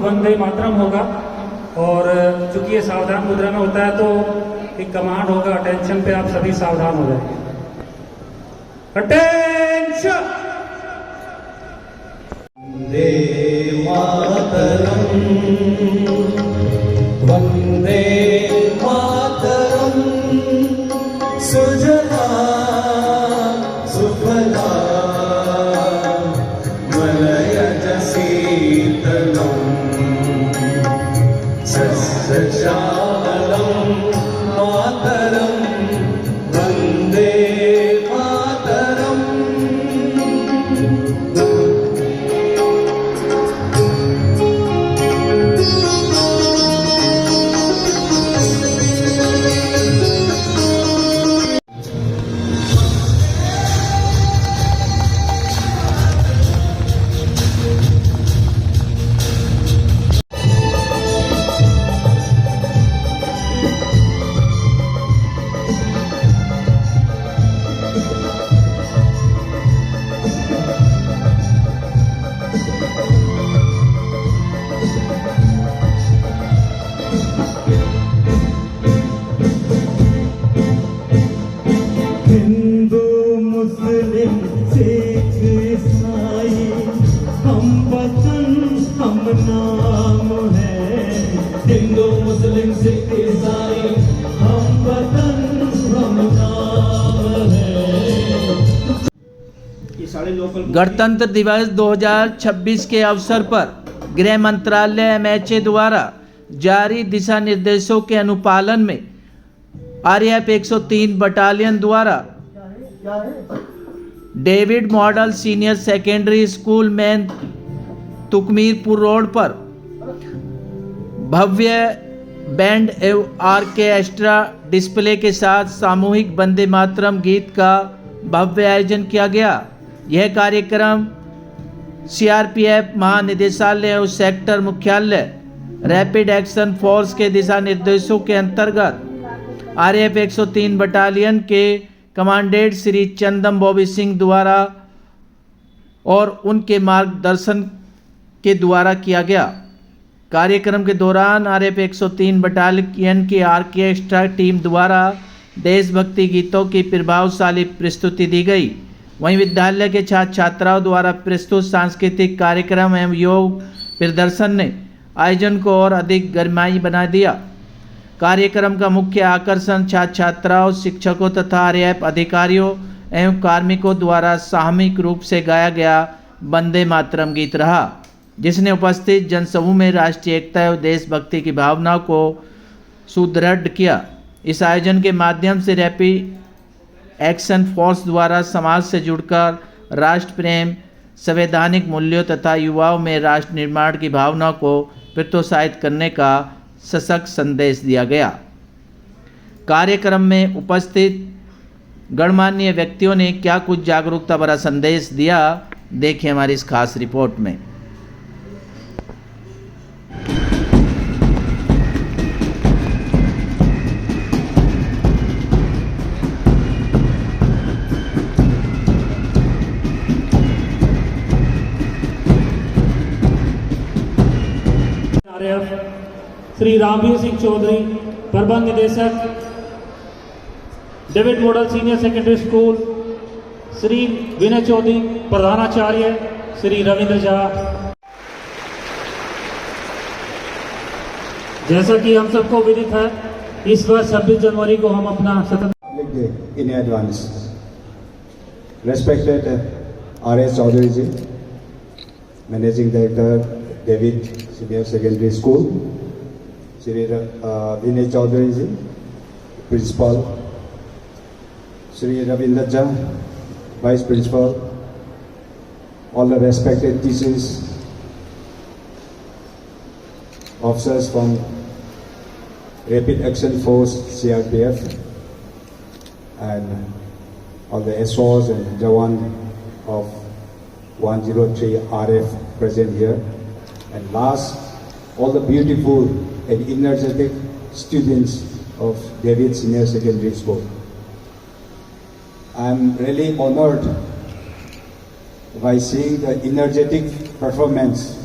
वंदे मातरम होगा। और चूंकि ये सावधान मुद्रा में होता है तो एक कमांड होगा, अटेंशन पे आप सभी सावधान हो जाएंगे। अटेंशन। वंदे मातरम, वंदे मातरम, सुजला सुफला मलयज शीतलम सस्यश्यामलम मातरम, वंदे मातरम। हिंदू मुस्लिम सिख ईसाई हम वतन हम नाम है। हिंदू मुस्लिम सिख ईसाई हम वतन हम नाम है। गणतंत्र दिवस 2026 के अवसर पर गृह मंत्रालय MHA द्वारा जारी दिशा निर्देशों के अनुपालन में RAF 103 बटालियन द्वारा David model senior secondary school main Tukmirpur road पर भव्य बैंड एवं ऑर्केस्ट्रा डिस्प्ले के साथ सामूहिक वंदे मातरम गीत का भव्य आयोजन किया गया। यह कार्यक्रम CRPF महानिदेशालय और सेक्टर मुख्यालय रैपिड एक्शन फोर्स के दिशा निर्देशों के अंतर्गत RAF 103 बटालियन के कमांडेंट श्री चंदम बॉबी सिंह द्वारा और उनके मार्गदर्शन के द्वारा किया गया। कार्यक्रम के दौरान RAF 103 बटालियन की ऑर्केस्ट्रा टीम द्वारा देशभक्ति गीतों की प्रभावशाली प्रस्तुति दी गई। वहीं विद्यालय के छात्र छात्राओं द्वारा प्रस्तुत सांस्कृतिक कार्यक्रम एवं योग प्रदर्शन ने आयोजन को और अधिक गरिमामय बना दिया। कार्यक्रम का मुख्य आकर्षण छात्र छात्राओं, शिक्षकों तथा RAF अधिकारियों एवं कार्मिकों द्वारा सामूहिक रूप से गाया गया वंदे मातरम गीत रहा, जिसने उपस्थित जनसमूह में राष्ट्रीय एकता एवं देशभक्ति की भावना को सुदृढ़ किया। इस आयोजन के माध्यम से रैपिड एक्शन फोर्स द्वारा समाज से जुड़कर राष्ट्र प्रेम, संवैधानिक मूल्यों तथा युवाओं में राष्ट्र निर्माण की भावना को प्रोत्साहित करने का सशक्त संदेश दिया गया। कार्यक्रम में उपस्थित गणमान्य व्यक्तियों ने क्या कुछ जागरूकता भरा संदेश दिया, देखिए हमारी इस खास रिपोर्ट में। श्री रामवीर सिंह चौधरी, प्रबंध निदेशक David model senior secondary school, Shri Vinay Chaudhary, प्रधानाचार्य श्री रविंद्र झा। जैसा कि हम सबको विदित है, इस वर्ष 26 जनवरी को हम अपना in advance. Respected R.S. Chaudhary ji, Managing Director, David Senior Secondary School, Shri Vinay Chaudhary ji, Principal, Shri Ravindra Jha, Vice Principal, all the respected teachers, officers from Rapid Action Force CRPF, and all the SOs and Jawan of 103 RF present here. And last, all the beautiful and energetic students of David Senior Secondary School. I am really honored by seeing the energetic performance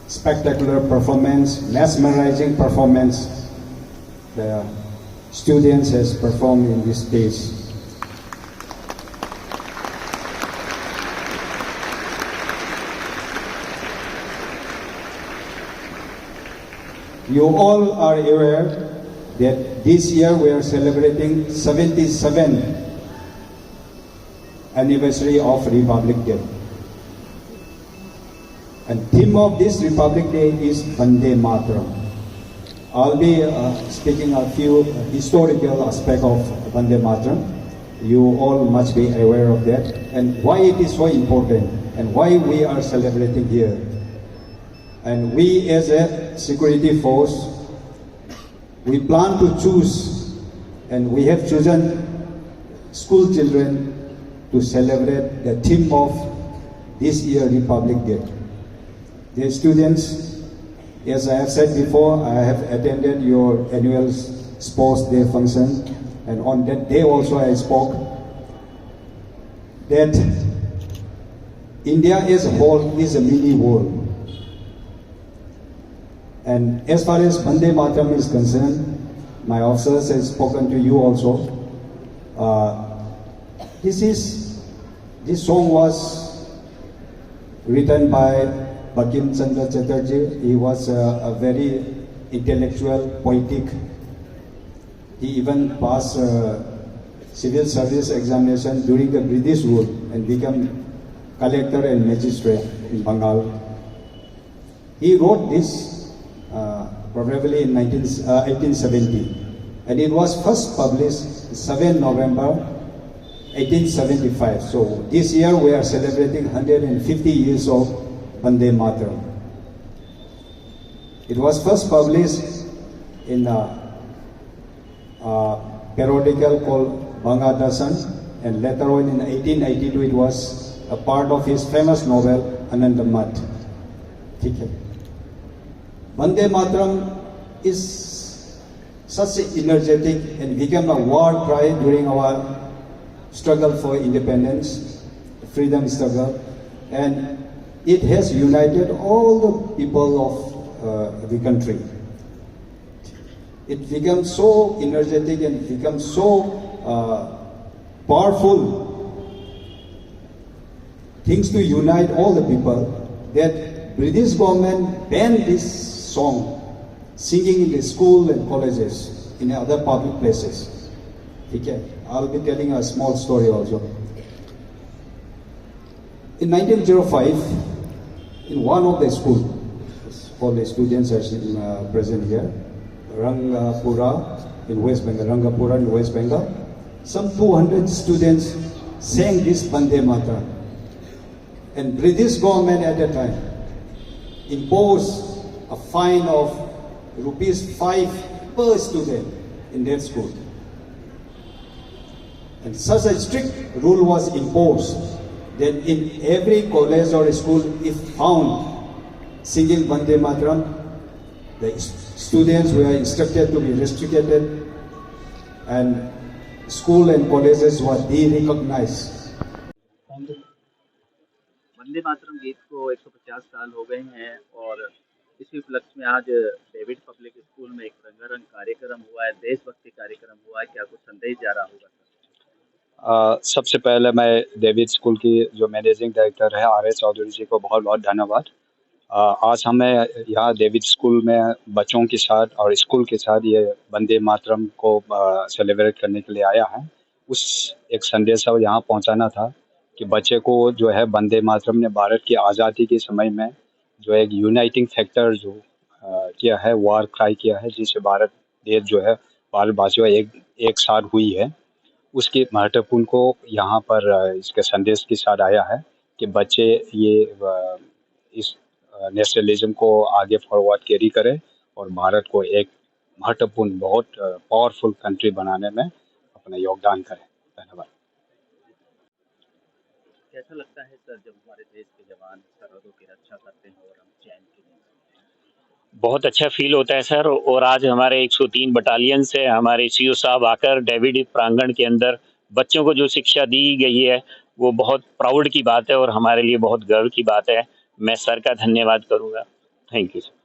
spectacular performance, mesmerizing performance the students has performed in this stage. You all are aware that this year we are celebrating 77th anniversary of Republic Day. And theme of this Republic Day is Vande Mataram. I'll be speaking a few historical aspects of Vande Mataram. You all must be aware of that and why it is so important and why we are celebrating here. And we as a security force, we plan to choose and we have chosen school children to celebrate the theme of this year Republic Day. Dear students, as I have said before, I have attended your annual sports day function, and on that day also I spoke that India as a whole is a mini world. And as far as Vande Mataram is concerned, my officers have spoken to you also. This song was written by Bankim Chandra Chatterjee. He was a very intellectual, poetic. He even passed civil service examination during the British rule and became collector and magistrate in Bengal. He wrote this probably in 1870, and it was first published 7 November 1875. So this year we are celebrating 150 years of Vande Mataram. It was first published in a periodical called Bangadasan, and later on in 1882 it was a part of his famous novel Anandamath. Vande Mataram is such energetic and became a war cry during our struggle for independence, freedom struggle, and it has united all the people of the country. It becomes so energetic and becomes so powerful things to unite all the people that British government banned this song singing in the school and colleges in other public places. Okay, I'll be telling a small story also. In 1905, in one of the schools, all the students are present here, Rangapura in West Bengal, some 200 students sang this Vande Mataram. And British government at that time imposed a fine of ₹5 per student in that school. And such a strict rule was imposed that in every college or school, if found singing Vande Mataram, the students were instructed to be restricted and school and colleges were de-recognized. Vande Mataram गीत को 150 साल हो गए हैं और इसी उपलक्ष्य में आज डेविड पब्लिक स्कूल में एक रंगारंग कार्यक्रम हुआ है, देशभक्ति कार्यक्रम हुआ है। क्या कुछ संदेश जा रहा होगा सर? सबसे पहले मैं डेविड स्कूल की जो मैनेजिंग डायरेक्टर है आर एस चौधरी जी को बहुत बहुत धन्यवाद। आज हमें यहाँ डेविड स्कूल में बच्चों के साथ और स्कूल के साथ ये वंदे मातरम को सेलिब्रेट करने के लिए आया है। उस एक संदेश यहाँ पहुँचाना था कि बच्चे को जो है वंदे मातरम ने भारत की आज़ादी के समय में जो एक यूनाइटिंग फैक्टर जो किया है, वार क्राई किया है, जिससे भारत देश जो है भारतवासियों एक साथ हुई है, उसके महत्वपूर्ण को यहाँ पर इसके संदेश के साथ आया है कि बच्चे ये इस नेशनलिज्म को आगे फॉरवर्ड कैरी करें और भारत को एक महत्वपूर्ण बहुत पावरफुल कंट्री बनाने में अपना योगदान करें। धन्यवाद। कैसा लगता है सर जब हमारे देश के जवान सरहदों की रक्षा करते हैं और हम चैन के लिए? बहुत अच्छा फील होता है सर। और आज हमारे 103 बटालियन से हमारे सीओ साहब आकर डेविड प्रांगण के अंदर बच्चों को जो शिक्षा दी गई है वो बहुत प्राउड की बात है और हमारे लिए बहुत गर्व की बात है। मैं सर का धन्यवाद करूंगा। Thank you sir.